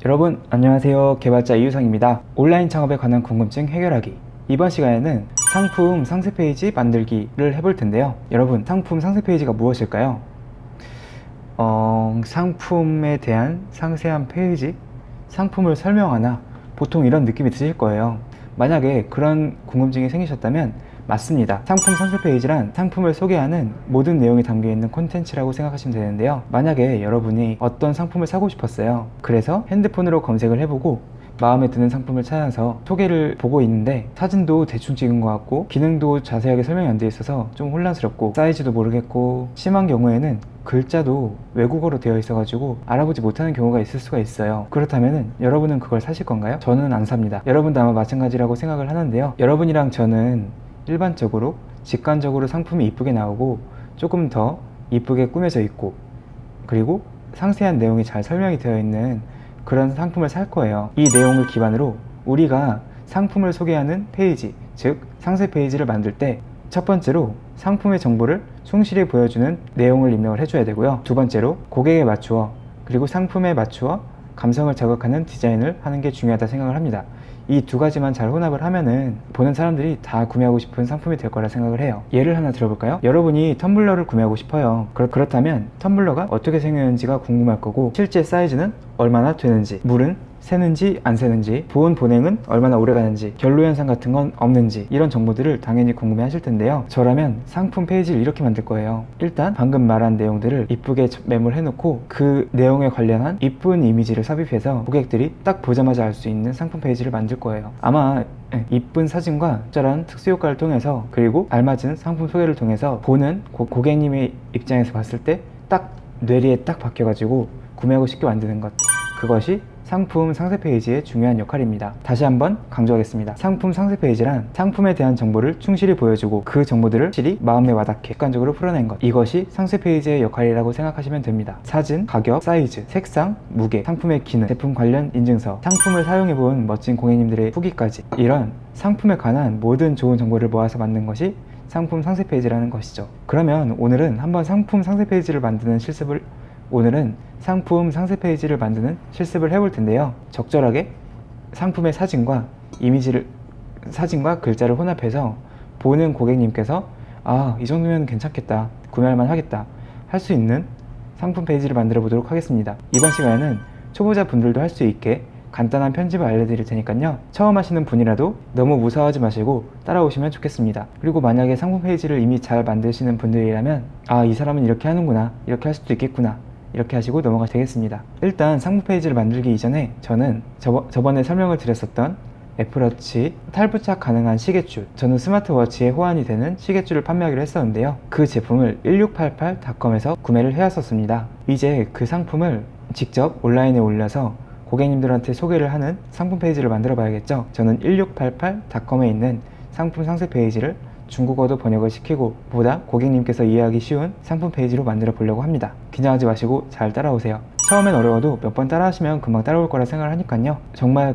여러분 안녕하세요. 개발자 이유상입니다. 온라인 창업에 관한 궁금증 해결하기. 이번 시간에는 상품 상세 페이지 만들기를 해볼 텐데요. 여러분, 상품 상세 페이지가 무엇일까요? 상품에 대한 상세한 페이지? 상품을 설명하나? 보통 이런 느낌이 드실 거예요. 만약에 그런 궁금증이 생기셨다면 맞습니다. 상품 상세 페이지란 상품을 소개하는 모든 내용이 담겨있는 콘텐츠라고 생각하시면 되는데요. 만약에 여러분이 어떤 상품을 사고 싶었어요. 그래서 핸드폰으로 검색을 해보고 마음에 드는 상품을 찾아서 소개를 보고 있는데 사진도 대충 찍은 것 같고 기능도 자세하게 설명이 안 돼 있어서 좀 혼란스럽고 사이즈도 모르겠고 심한 경우에는 글자도 외국어로 되어 있어가지고 알아보지 못하는 경우가 있을 수가 있어요. 그렇다면 여러분은 그걸 사실 건가요? 저는 안 삽니다. 여러분도 아마 마찬가지라고 생각을 하는데요. 여러분이랑 저는 일반적으로 직관적으로 상품이 이쁘게 나오고 조금 더 이쁘게 꾸며져 있고 그리고 상세한 내용이 잘 설명이 되어 있는 그런 상품을 살 거예요. 이 내용을 기반으로 우리가 상품을 소개하는 페이지, 즉 상세 페이지를 만들 때 첫 번째로 상품의 정보를 충실히 보여주는 내용을 입력을 해줘야 되고요. 두 번째로 고객에 맞추어 그리고 상품에 맞추어 감성을 자극하는 디자인을 하는 게 중요하다 생각을 합니다. 이 두 가지만 잘 혼합을 하면은 보는 사람들이 다 구매하고 싶은 상품이 될 거라 생각을 해요. 예를 하나 들어볼까요? 여러분이 텀블러를 구매하고 싶어요. 그렇다면 텀블러가 어떻게 생겼는지가 궁금할 거고 실제 사이즈는 얼마나 되는지, 물은 새는지 안 새는지, 보온 보냉은 얼마나 오래 가는지, 결로 현상 같은 건 없는지 이런 정보들을 당연히 궁금해 하실 텐데요. 저라면 상품 페이지를 이렇게 만들 거예요. 일단 방금 말한 내용들을 이쁘게 메모를 해놓고 그 내용에 관련한 이쁜 이미지를 삽입해서 고객들이 딱 보자마자 알 수 있는 상품 페이지를 만들 거예요. 아마 이쁜 사진과 적절한 특수 효과를 통해서 그리고 알맞은 상품 소개를 통해서 보는 고객님의 입장에서 봤을 때 딱 뇌리에 딱 박혀가지고 구매하고 싶게 만드는 것, 그것이 상품 상세 페이지의 중요한 역할입니다. 다시 한번 강조하겠습니다. 상품 상세 페이지란 상품에 대한 정보를 충실히 보여주고 그 정보들을 확실히 마음에 와닿게 객관적으로 풀어낸 것, 이것이 상세 페이지의 역할이라고 생각하시면 됩니다. 사진, 가격, 사이즈, 색상, 무게, 상품의 기능, 제품 관련 인증서, 상품을 사용해본 멋진 고객님들의 후기까지, 이런 상품에 관한 모든 좋은 정보를 모아서 만든 것이 상품 상세 페이지라는 것이죠. 그러면 오늘은 한번 상품 상세 페이지를 만드는 상품 상세 페이지를 만드는 실습을 해볼 텐데요. 적절하게 상품의 사진과 글자를 혼합해서 보는 고객님께서 이 정도면 괜찮겠다, 구매할만 하겠다 할 수 있는 상품 페이지를 만들어 보도록 하겠습니다. 이번 시간에는 초보자 분들도 할 수 있게 간단한 편집을 알려드릴 테니까요. 처음 하시는 분이라도 너무 무서워하지 마시고 따라오시면 좋겠습니다. 그리고 만약에 상품 페이지를 이미 잘 만드시는 분들이라면 이 사람은 이렇게 하는구나, 이렇게 할 수도 있겠구나, 이렇게 하시고 넘어가시면 되겠습니다. 일단 상품 페이지를 만들기 이전에 저는 저번에 설명을 드렸었던 애플워치 탈부착 가능한 시계줄, 저는 스마트워치에 호환이 되는 시계줄을 판매하기로 했었는데요. 그 제품을 1688.com에서 구매를 해왔었습니다. 이제 그 상품을 직접 온라인에 올려서 고객님들한테 소개를 하는 상품 페이지를 만들어 봐야겠죠. 저는 1688.com에 있는 상품 상세 페이지를 중국어도 번역을 시키고 보다 고객님께서 이해하기 쉬운 상품 페이지로 만들어 보려고 합니다. 긴장하지 마시고 잘 따라오세요. 처음엔 어려워도 몇 번 따라 하시면 금방 따라올 거라 생각을 하니까요. 정말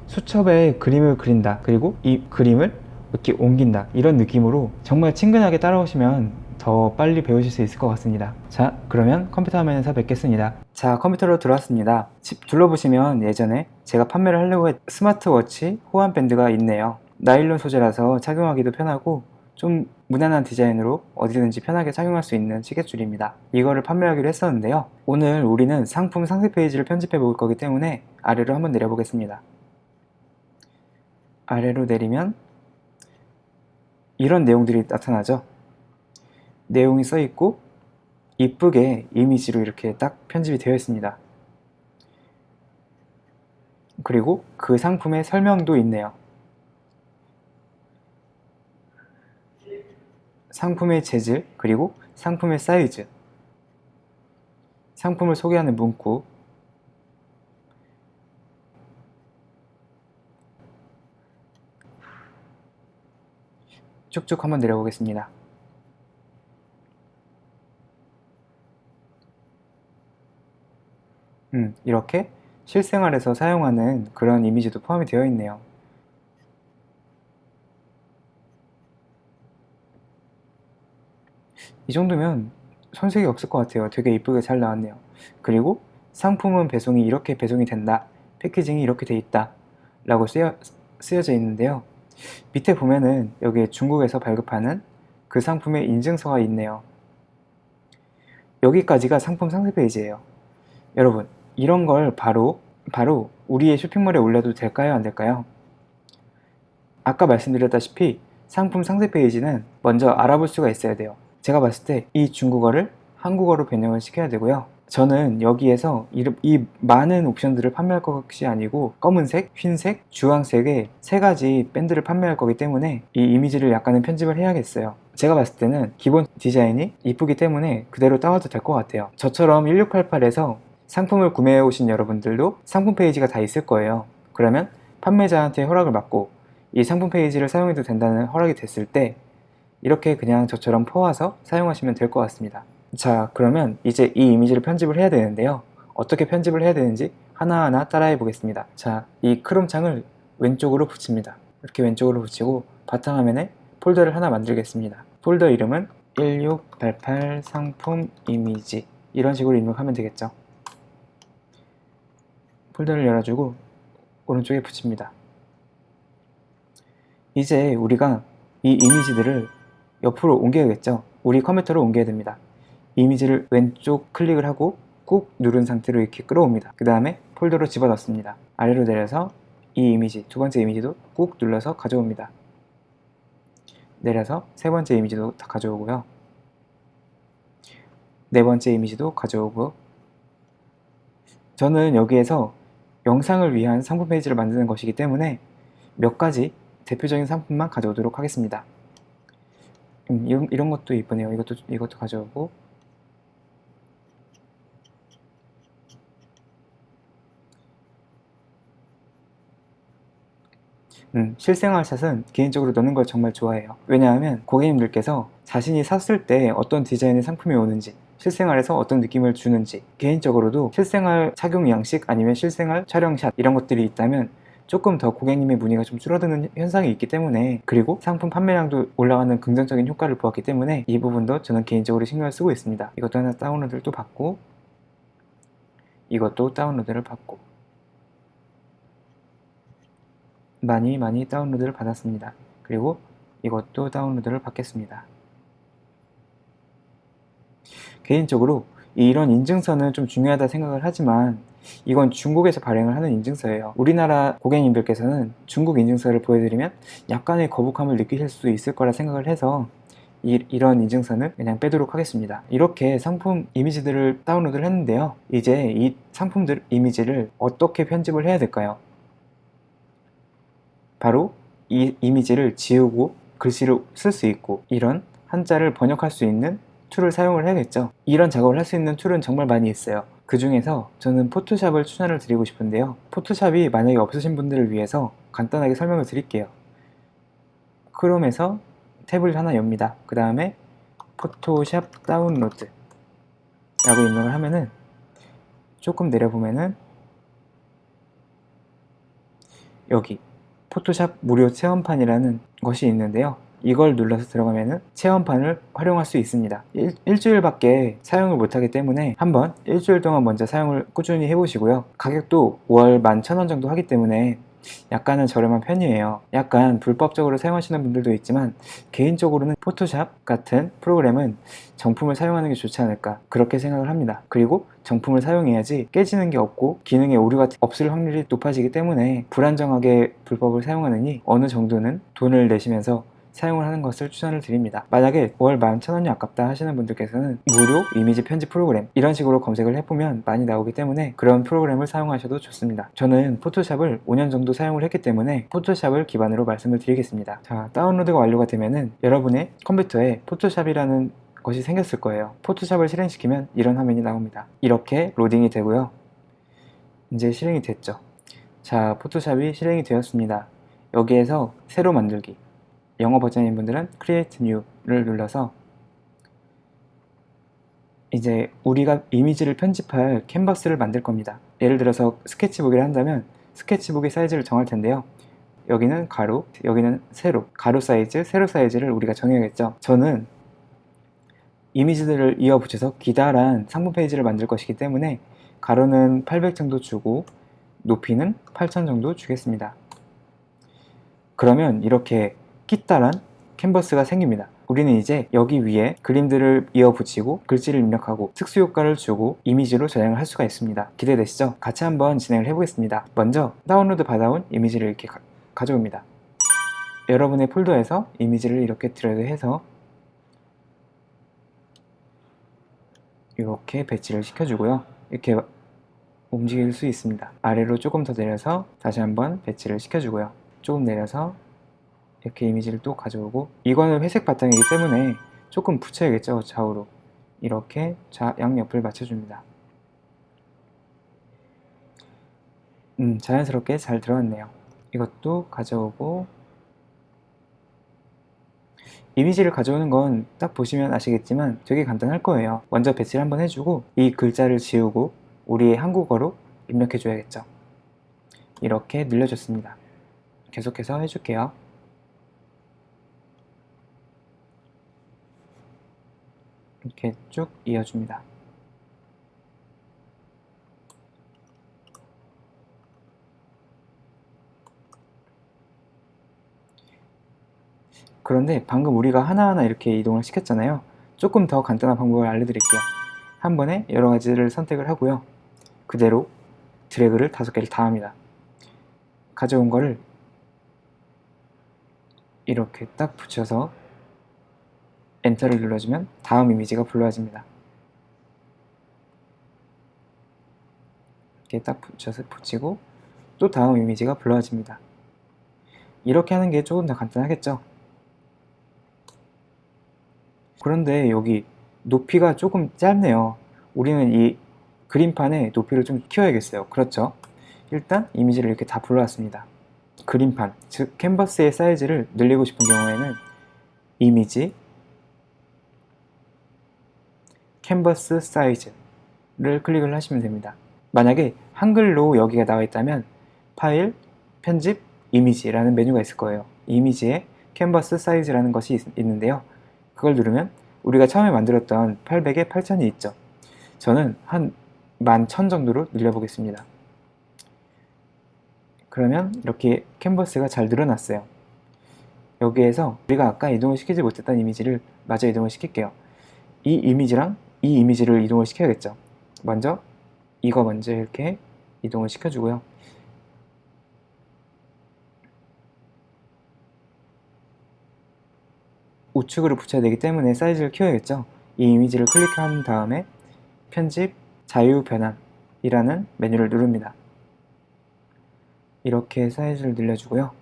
수첩에 그림을 그린다, 그리고 이 그림을 이렇게 옮긴다, 이런 느낌으로 정말 친근하게 따라오시면 더 빨리 배우실 수 있을 것 같습니다. 자, 그러면 컴퓨터 화면에서 뵙겠습니다. 자, 컴퓨터로 들어왔습니다. 둘러보시면 예전에 제가 판매를 하려고 했던 스마트워치 호환 밴드가 있네요. 나일론 소재라서 착용하기도 편하고 좀 무난한 디자인으로 어디든지 편하게 착용할 수 있는 시계줄입니다. 이거를 판매하기로 했었는데요. 오늘 우리는 상품 상세 페이지를 편집해 볼 거기 때문에 아래로 한번 내려보겠습니다. 아래로 내리면 이런 내용들이 나타나죠. 내용이 써 있고 이쁘게 이미지로 이렇게 딱 편집이 되어 있습니다. 그리고 그 상품의 설명도 있네요. 상품의 재질, 그리고 상품의 사이즈, 상품을 소개하는 문구, 쭉쭉 한번 내려보겠습니다. 이렇게 실생활에서 사용하는 그런 이미지도 포함이 되어 있네요. 이 정도면 손색이 없을 것 같아요. 되게 이쁘게 잘 나왔네요. 그리고 상품은 배송이 이렇게 배송이 된다, 패키징이 이렇게 돼 있다 라고 쓰여져 있는데요. 밑에 보면은 여기에 중국에서 발급하는 그 상품의 인증서가 있네요. 여기까지가 상품 상세 페이지예요. 여러분, 이런 걸 바로 우리의 쇼핑몰에 올려도 될까요? 안 될까요? 아까 말씀드렸다시피 상품 상세 페이지는 먼저 알아볼 수가 있어야 돼요. 제가 봤을 때 이 중국어를 한국어로 변형을 시켜야 되고요. 저는 여기에서 이 많은 옵션들을 판매할 것이 아니고 검은색, 흰색, 주황색의 3가지 밴드를 판매할 거기 때문에 이 이미지를 약간은 편집을 해야겠어요. 제가 봤을 때는 기본 디자인이 이쁘기 때문에 그대로 따와도 될 것 같아요. 저처럼 1688에서 상품을 구매해 오신 여러분들도 상품 페이지가 다 있을 거예요. 그러면 판매자한테 허락을 받고 이 상품 페이지를 사용해도 된다는 허락이 됐을 때 이렇게 그냥 저처럼 퍼와서 사용하시면 될 것 같습니다. 자, 그러면 이제 이 이미지를 편집을 해야 되는데요. 어떻게 편집을 해야 되는지 하나하나 따라해 보겠습니다. 자, 이 크롬 창을 왼쪽으로 붙입니다. 이렇게 왼쪽으로 붙이고 바탕화면에 폴더를 하나 만들겠습니다. 폴더 이름은 1688 상품 이미지, 이런 식으로 입력하면 되겠죠. 폴더를 열어주고 오른쪽에 붙입니다. 이제 우리가 이 이미지들을 옆으로 옮겨야겠죠. 우리 컴퓨터로 옮겨야 됩니다. 이미지를 왼쪽 클릭을 하고 꾹 누른 상태로 이렇게 끌어옵니다. 그 다음에 폴더로 집어넣습니다. 아래로 내려서 이 이미지, 2번째 이미지도 꾹 눌러서 가져옵니다. 내려서 3번째 이미지도 다 가져오고요. 4번째 이미지도 가져오고, 저는 여기에서 영상을 위한 상품 페이지를 만드는 것이기 때문에 몇 가지 대표적인 상품만 가져오도록 하겠습니다. 이런 것도 이쁘네요. 이것도 가져오고, 실생활샷은 개인적으로 넣는 걸 정말 좋아해요. 왜냐하면 고객님들께서 자신이 샀을 때 어떤 디자인의 상품이 오는지, 실생활에서 어떤 느낌을 주는지, 개인적으로도 실생활 착용 양식 아니면 실생활 촬영샷 이런 것들이 있다면 조금 더 고객님의 문의가 좀 줄어드는 현상이 있기 때문에, 그리고 상품 판매량도 올라가는 긍정적인 효과를 보았기 때문에 이 부분도 저는 개인적으로 신경을 쓰고 있습니다. 이것도 하나 다운로드를 또 받고, 이것도 다운로드를 받고, 많이 다운로드를 받았습니다. 그리고 이것도 다운로드를 받겠습니다. 개인적으로 이런 인증서는 좀 중요하다 생각을 하지만 이건 중국에서 발행을 하는 인증서예요. 우리나라 고객님들께서는 중국 인증서를 보여드리면 약간의 거부감을 느끼실 수 있을 거라 생각을 해서 이런 인증서는 그냥 빼도록 하겠습니다. 이렇게 상품 이미지들을 다운로드를 했는데요. 이제 이 상품들 이미지를 어떻게 편집을 해야 될까요? 바로 이 이미지를 지우고 글씨를 쓸 수 있고 이런 한자를 번역할 수 있는 툴을 사용을 해야겠죠. 이런 작업을 할 수 있는 툴은 정말 많이 있어요. 그 중에서 저는 포토샵을 추천을 드리고 싶은데요. 포토샵이 만약에 없으신 분들을 위해서 간단하게 설명을 드릴게요. 크롬에서 탭을 하나 엽니다. 그 다음에 포토샵 다운로드 라고 입력을 하면은 조금 내려보면은 여기 포토샵 무료 체험판이라는 것이 있는데요. 이걸 눌러서 들어가면은 체험판을 활용할 수 있습니다. 일주일밖에 사용을 못하기 때문에 한번 일주일 동안 먼저 사용을 꾸준히 해보시고요. 가격도 월 11,000원 정도 하기 때문에 약간은 저렴한 편이에요. 약간 불법적으로 사용하시는 분들도 있지만 개인적으로는 포토샵 같은 프로그램은 정품을 사용하는 게 좋지 않을까 그렇게 생각을 합니다. 그리고 정품을 사용해야지 깨지는 게 없고 기능에 오류가 없을 확률이 높아지기 때문에 불안정하게 불법을 사용하느니 어느 정도는 돈을 내시면서 사용을 하는 것을 추천을 드립니다. 만약에 월 11,000원이 아깝다 하시는 분들께서는 무료 이미지 편집 프로그램 이런 식으로 검색을 해보면 많이 나오기 때문에 그런 프로그램을 사용하셔도 좋습니다. 저는 포토샵을 5년 정도 사용을 했기 때문에 포토샵을 기반으로 말씀을 드리겠습니다. 자, 다운로드가 완료가 되면은 여러분의 컴퓨터에 포토샵이라는 것이 생겼을 거예요. 포토샵을 실행시키면 이런 화면이 나옵니다. 이렇게 로딩이 되고요. 이제 실행이 됐죠. 자, 포토샵이 실행이 되었습니다. 여기에서 새로 만들기, 영어 버전인 분들은 Create New를 눌러서 이제 우리가 이미지를 편집할 캔버스를 만들 겁니다. 예를 들어서 스케치북을 한다면 스케치북의 사이즈를 정할 텐데요. 여기는 가로, 여기는 세로, 가로 사이즈, 세로 사이즈를 우리가 정해야겠죠. 저는 이미지들을 이어 붙여서 기다란 상품 페이지를 만들 것이기 때문에 가로는 800 정도 주고 높이는 8000 정도 주겠습니다. 그러면 이렇게 끼따란 캔버스가 생깁니다. 우리는 이제 여기 위에 그림들을 이어 붙이고 글씨를 입력하고 특수 효과를 주고 이미지로 저장을 할 수가 있습니다. 기대되시죠? 같이 한번 진행을 해보겠습니다. 먼저 다운로드 받아온 이미지를 이렇게 가져옵니다. 여러분의 폴더에서 이미지를 이렇게 드래그해서 이렇게 배치를 시켜주고요. 이렇게 움직일 수 있습니다. 아래로 조금 더 내려서 다시 한번 배치를 시켜주고요. 조금 내려서 이렇게 이미지를 또 가져오고, 이거는 회색 바탕이기 때문에 조금 붙여야겠죠. 좌우로 이렇게 양옆을 맞춰줍니다. 자연스럽게 잘 들어갔네요. 이것도 가져오고, 이미지를 가져오는 건 딱 보시면 아시겠지만 되게 간단할 거예요. 먼저 배치를 한번 해주고 이 글자를 지우고 우리의 한국어로 입력해 줘야겠죠. 이렇게 늘려줬습니다. 계속해서 해줄게요. 이렇게 쭉 이어줍니다. 그런데 방금 우리가 하나하나 이렇게 이동을 시켰잖아요. 조금 더 간단한 방법을 알려드릴게요. 한 번에 여러 가지를 선택을 하고요. 그대로 드래그를 5개를 다 합니다. 가져온 거를 이렇게 딱 붙여서 엔터를 눌러주면 다음 이미지가 불러집니다. 이렇게 딱 붙이고 또 다음 이미지가 불러집니다. 이렇게 하는 게 조금 더 간단하겠죠? 그런데 여기 높이가 조금 짧네요. 우리는 이 그림판의 높이를 좀 키워야겠어요. 그렇죠? 일단 이미지를 이렇게 다 불러왔습니다. 그림판, 즉 캔버스의 사이즈를 늘리고 싶은 경우에는 이미지, 캔버스 사이즈를 클릭을 하시면 됩니다. 만약에 한글로 여기가 나와 있다면 파일, 편집, 이미지라는 메뉴가 있을 거예요. 이미지에 캔버스 사이즈라는 것이 있는데요. 그걸 누르면 우리가 처음에 만들었던 800에 8000이 있죠. 저는 한 11,000 정도로 늘려보겠습니다. 그러면 이렇게 캔버스가 잘 늘어났어요. 여기에서 우리가 아까 이동을 시키지 못했던 이미지를 마저 이동을 시킬게요. 이 이미지랑 이 이미지를 이동을 시켜야겠죠. 먼저 이거 먼저 이렇게 이동을 시켜주고요. 우측으로 붙여야 되기 때문에 사이즈를 키워야겠죠. 이 이미지를 클릭한 다음에 편집, 자유 변환이라는 메뉴를 누릅니다. 이렇게 사이즈를 늘려주고요.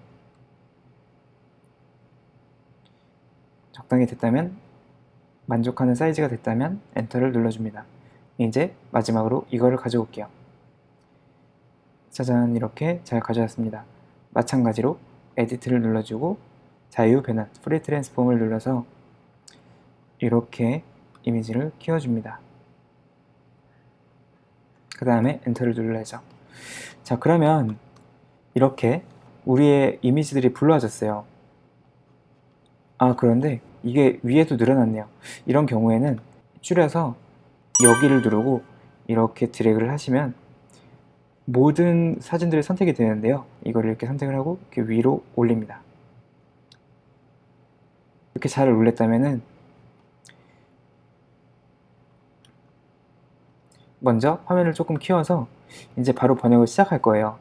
적당히 됐다면, 만족하는 사이즈가 됐다면 엔터를 눌러줍니다. 이제 마지막으로 이거를 가져올게요. 짜잔, 이렇게 잘 가져왔습니다. 마찬가지로 에디트를 눌러주고 자유 변환, 프리 트랜스폼을 눌러서 이렇게 이미지를 키워줍니다. 그 다음에 엔터를 눌러야죠. 자, 그러면 이렇게 우리의 이미지들이 불러졌어요. 그런데 이게 위에도 늘어났네요. 이런 경우에는 줄여서 여기를 누르고 이렇게 드래그를 하시면 모든 사진들이 선택이 되는데요. 이거를 이렇게 선택을 하고 이렇게 위로 올립니다. 이렇게 잘 올렸다면은 먼저 화면을 조금 키워서 이제 바로 번역을 시작할 거예요.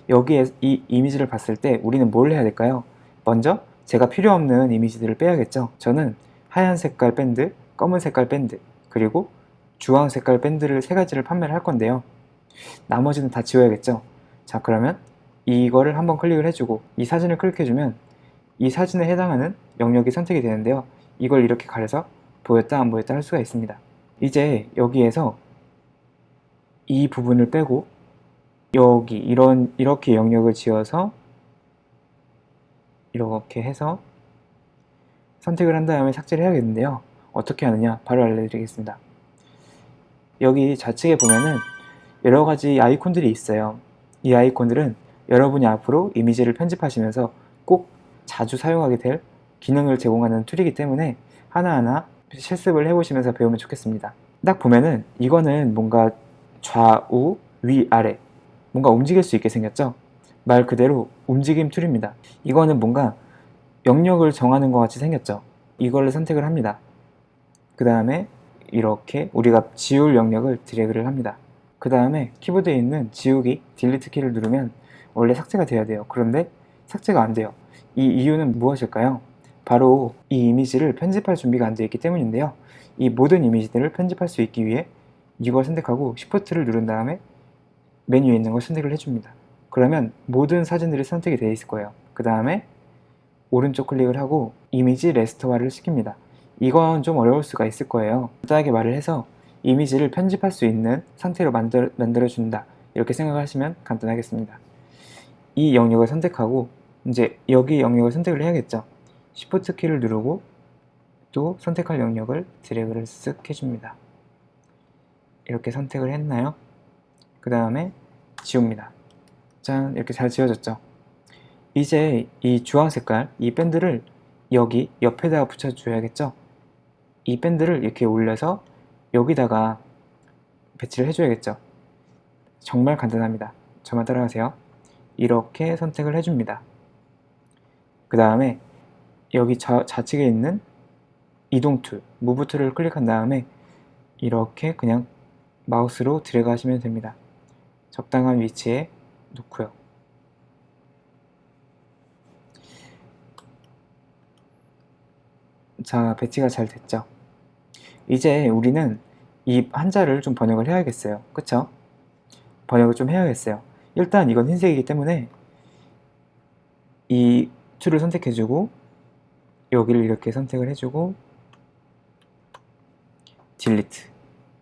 여기에 이 이미지를 봤을 때 우리는 뭘 해야 될까요? 먼저 제가 필요 없는 이미지들을 빼야겠죠. 저는 하얀 색깔 밴드, 검은 색깔 밴드, 그리고 주황 색깔 밴드를 3가지를 판매를 할 건데요. 나머지는 다 지워야겠죠. 자, 그러면 이거를 한번 클릭을 해주고 이 사진을 클릭해주면 이 사진에 해당하는 영역이 선택이 되는데요. 이걸 이렇게 가려서 보였다 안 보였다 할 수가 있습니다. 이제 여기에서 이 부분을 빼고 여기 이렇게 영역을 지어서 이렇게 해서 선택을 한 다음에 삭제를 해야겠는데요. 어떻게 하느냐 바로 알려드리겠습니다. 여기 좌측에 보면은 여러 가지 아이콘들이 있어요. 이 아이콘들은 여러분이 앞으로 이미지를 편집하시면서 꼭 자주 사용하게 될 기능을 제공하는 툴이기 때문에 하나하나 실습을 해보시면서 배우면 좋겠습니다. 딱 보면은 이거는 뭔가 좌우, 위, 아래 뭔가 움직일 수 있게 생겼죠? 말 그대로 움직임 툴입니다. 이거는 뭔가 영역을 정하는 것 같이 생겼죠? 이걸 선택을 합니다. 그 다음에 이렇게 우리가 지울 영역을 드래그를 합니다. 그 다음에 키보드에 있는 지우기, 딜리트 키를 누르면 원래 삭제가 돼야 돼요. 그런데 삭제가 안 돼요. 이 이유는 무엇일까요? 바로 이 이미지를 편집할 준비가 안 되어 있기 때문인데요. 이 모든 이미지들을 편집할 수 있기 위해 이걸 선택하고 Shift를 누른 다음에 메뉴에 있는 걸 선택을 해줍니다. 그러면 모든 사진들이 선택이 되어 있을 거예요. 그 다음에 오른쪽 클릭을 하고 이미지 레스터화를 시킵니다. 이건 좀 어려울 수가 있을 거예요. 간단하게 말을 해서 이미지를 편집할 수 있는 상태로 만들어준다. 이렇게 생각하시면 간단하겠습니다. 이 영역을 선택하고 이제 여기 영역을 선택을 해야겠죠. Shift 키를 누르고 또 선택할 영역을 드래그를 쓱 해줍니다. 이렇게 선택을 했나요? 그 다음에 지웁니다. 짠, 이렇게 잘 지워졌죠. 이제 이 주황 색깔, 이 밴드를 여기 옆에다가 붙여줘야겠죠. 이 밴드를 이렇게 올려서 여기다가 배치를 해줘야겠죠. 정말 간단합니다. 저만 따라하세요. 이렇게 선택을 해줍니다. 그 다음에 여기 좌측에 있는 이동 툴, 무브 툴을 클릭한 다음에 이렇게 그냥 마우스로 드래그 하시면 됩니다. 적당한 위치에 놓고요. 자, 배치가 잘 됐죠? 이제 우리는 이 한자를 좀 번역을 해야겠어요. 그쵸? 번역을 좀 해야겠어요. 일단 이건 흰색이기 때문에 이 툴을 선택해주고 여기를 이렇게 선택을 해주고 딜리트,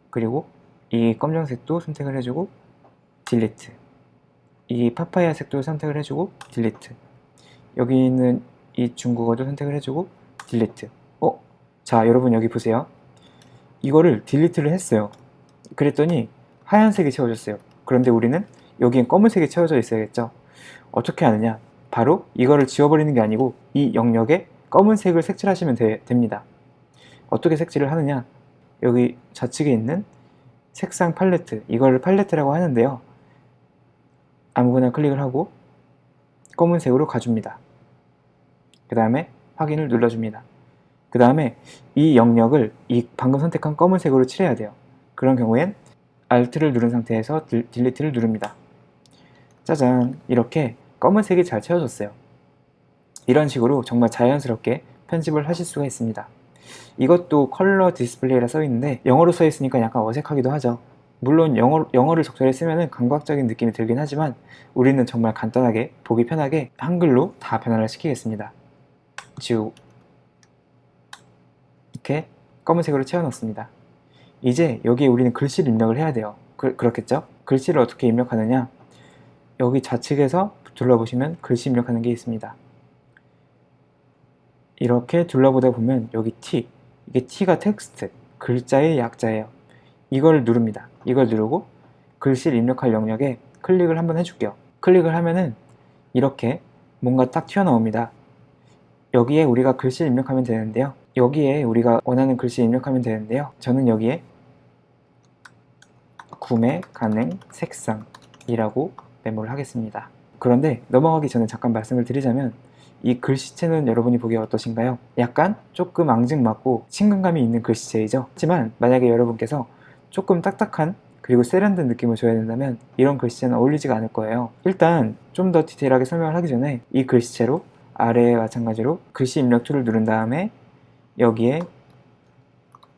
그리고 이 검정색도 선택을 해주고 딜리트, 이 파파야 색도 선택을 해주고 딜리트, 여기 있는 이 중국어도 선택을 해주고 딜리트. 자, 여러분 여기 보세요. 이거를 딜리트를 했어요. 그랬더니 하얀색이 채워졌어요. 그런데 우리는 여기엔 검은색이 채워져 있어야겠죠. 어떻게 하느냐? 바로 이거를 지워버리는 게 아니고 이 영역에 검은색을 색칠하시면 됩니다. 어떻게 색칠을 하느냐? 여기 좌측에 있는 색상 팔레트, 이걸 팔레트라고 하는데요. 아무거나 클릭을 하고 검은색으로 가줍니다. 그 다음에 확인을 눌러줍니다. 그 다음에 이 영역을 이 방금 선택한 검은색으로 칠해야 돼요. 그런 경우엔 Alt를 누른 상태에서 딜리트를 누릅니다. 짜잔, 이렇게 검은색이 잘 채워졌어요. 이런 식으로 정말 자연스럽게 편집을 하실 수가 있습니다. 이것도 컬러 디스플레이라 써있는데 영어로 써있으니까 약간 어색하기도 하죠. 물론 영어를 적절히 쓰면 감각적인 느낌이 들긴 하지만 우리는 정말 간단하게 보기 편하게 한글로 다 변화를 시키겠습니다. 지우고 이렇게 검은색으로 채워넣습니다. 이제 여기에 우리는 글씨를 입력을 해야 돼요. 그렇겠죠? 글씨를 어떻게 입력하느냐? 여기 좌측에서 둘러보시면 글씨 입력하는 게 있습니다. 이렇게 둘러보다 보면 여기 T, 이게 T가 텍스트, 글자의 약자예요. 이걸 누릅니다. 이걸 누르고 글씨를 입력할 영역에 클릭을 한번 해줄게요. 클릭을 하면은 이렇게 뭔가 딱 튀어나옵니다. 여기에 우리가 글씨를 입력하면 되는데요. 여기에 우리가 원하는 글씨 입력하면 되는데요. 저는 여기에 구매 가능 색상이라고 메모를 하겠습니다. 그런데 넘어가기 전에 잠깐 말씀을 드리자면 이 글씨체는 여러분이 보기에 어떠신가요? 약간 조금 앙증맞고 친근감이 있는 글씨체이죠. 하지만 만약에 여러분께서 조금 딱딱한 그리고 세련된 느낌을 줘야 된다면 이런 글씨체는 어울리지가 않을 거예요. 일단 좀 더 디테일하게 설명을 하기 전에 이 글씨체로 아래에 마찬가지로 글씨 입력 툴을 누른 다음에 여기에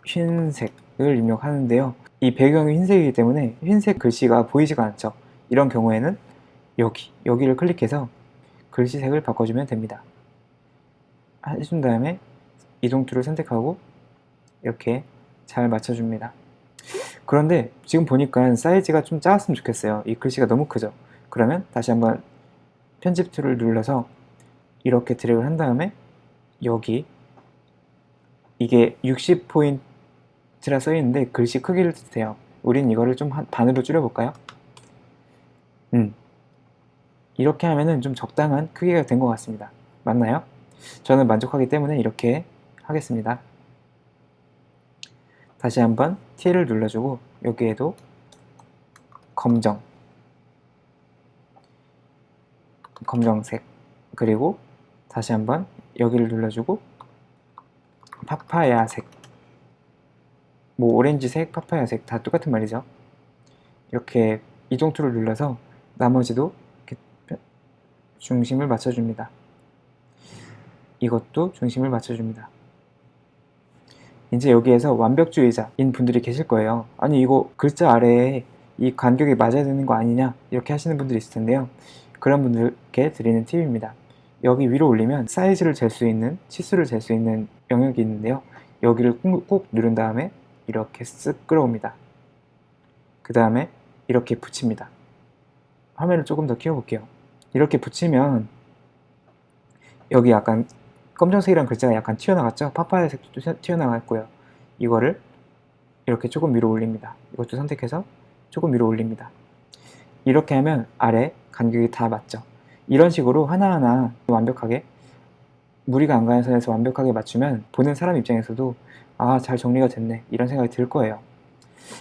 흰색을 입력하는데요. 이 배경이 흰색이기 때문에 흰색 글씨가 보이지가 않죠. 이런 경우에는 여기를 클릭해서 글씨색을 바꿔주면 됩니다. 해준 다음에 이동 툴을 선택하고 이렇게 잘 맞춰줍니다. 그런데 지금 보니까 사이즈가 좀 작았으면 좋겠어요. 이 글씨가 너무 크죠. 그러면 다시 한번 편집 툴을 눌러서 이렇게 드래그를 한 다음에 여기 이게 60포인트라 써있는데 글씨 크기를 뜻해요. 우린 이거를 좀 반으로 줄여볼까요? 이렇게 하면은 좀 적당한 크기가 된 것 같습니다. 맞나요? 저는 만족하기 때문에 이렇게 하겠습니다. 다시 한번 T를 눌러주고 여기에도 검정색, 그리고 다시 한번 여기를 눌러주고 파파야색, 뭐 오렌지색, 파파야색 다 똑같은 말이죠. 이렇게 이동툴을 눌러서 나머지도 이렇게 중심을 맞춰줍니다. 이것도 중심을 맞춰줍니다. 이제 여기에서 완벽주의자인 분들이 계실 거예요. 아니 이거 글자 아래에 이 간격이 맞아야 되는 거 아니냐 이렇게 하시는 분들이 있을 텐데요. 그런 분들께 드리는 팁입니다. 여기 위로 올리면 사이즈를 잴 수 있는, 치수를 잴 수 있는 영역이 있는데요. 여기를 꾹 누른 다음에 이렇게 쓱 끌어옵니다. 그 다음에 이렇게 붙입니다. 화면을 조금 더 키워볼게요. 이렇게 붙이면 여기 약간 검정색이란 글자가 약간 튀어나갔죠? 파파야 색도 튀어나갔고요. 이거를 이렇게 조금 위로 올립니다. 이것도 선택해서 조금 위로 올립니다. 이렇게 하면 아래 간격이 다 맞죠? 이런 식으로 하나하나 완벽하게 무리가 안 가는 선에서 완벽하게 맞추면 보는 사람 입장에서도 아, 잘 정리가 됐네 이런 생각이 들 거예요.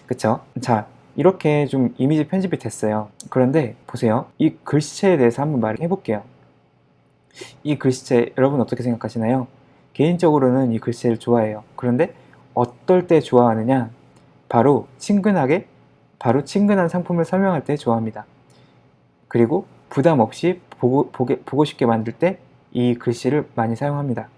그쵸? 자, 이렇게 좀 이미지 편집이 됐어요. 그런데 보세요. 이 글씨체에 대해서 한번 말을 해볼게요. 이 글씨체 여러분 어떻게 생각하시나요? 개인적으로는 이 글씨체를 좋아해요. 그런데 어떨 때 좋아하느냐? 바로 친근한 상품을 설명할 때 좋아합니다. 그리고 부담 없이 보고 싶게 만들 때 이 글씨를 많이 사용합니다.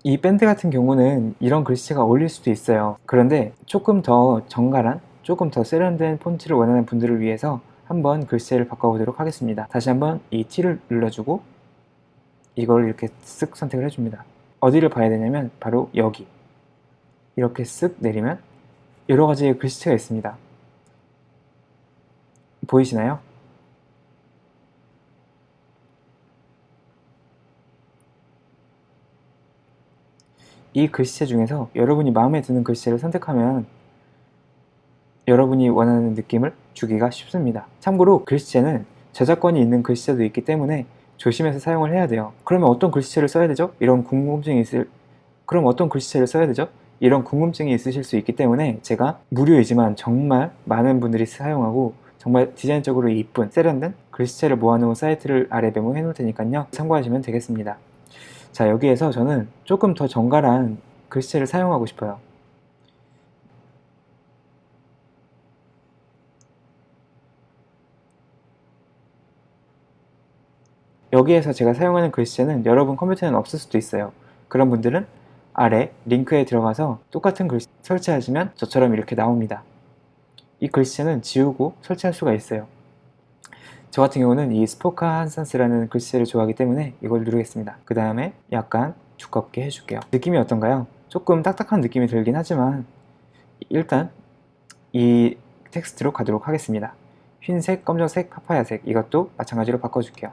이 밴드 같은 경우는 이런 글씨체가 어울릴 수도 있어요. 그런데 조금 더 정갈한, 조금 더 세련된 폰트를 원하는 분들을 위해서 한번 글씨체를 바꿔보도록 하겠습니다. 다시 한번 이 T를 눌러주고 이걸 이렇게 쓱 선택을 해줍니다. 어디를 봐야 되냐면 바로 여기. 이렇게 쓱 내리면 여러 가지의 글씨체가 있습니다. 보이시나요? 이 글씨체 중에서 여러분이 마음에 드는 글씨체를 선택하면 여러분이 원하는 느낌을 주기가 쉽습니다. 참고로 글씨체는 저작권이 있는 글씨체도 있기 때문에 조심해서 사용을 해야 돼요. 그러면 어떤 글씨체를 써야 되죠? 이런 궁금증이 있으실 수 있기 때문에 제가 무료이지만 정말 많은 분들이 사용하고 정말 디자인적으로 이쁜 세련된 글씨체를 모아놓은 사이트를 아래 메모해 놓을 테니까요. 참고하시면 되겠습니다. 자, 여기에서 저는 조금 더 정갈한 글씨체를 사용하고 싶어요. 여기에서 제가 사용하는 글씨체는 여러분 컴퓨터에는 없을 수도 있어요. 그런 분들은 아래 링크에 들어가서 똑같은 글씨 설치하시면 저처럼 이렇게 나옵니다. 이 글씨체는 지우고 설치할 수가 있어요. 저 같은 경우는 이 스포카 한산스라는 글씨체를 좋아하기 때문에 이걸 누르겠습니다. 그 다음에 약간 두껍게 해줄게요. 느낌이 어떤가요? 조금 딱딱한 느낌이 들긴 하지만 일단 이 텍스트로 가도록 하겠습니다. 흰색, 검정색, 파파야색 이것도 마찬가지로 바꿔줄게요.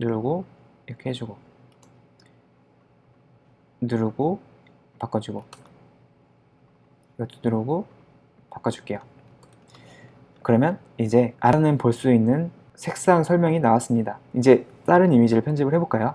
누르고 이렇게 해주고 누르고 바꿔주고 이것도 누르고 바꿔줄게요. 그러면 이제 알아는 볼 수 있는 색상 설명이 나왔습니다. 이제 다른 이미지를 편집을 해볼까요?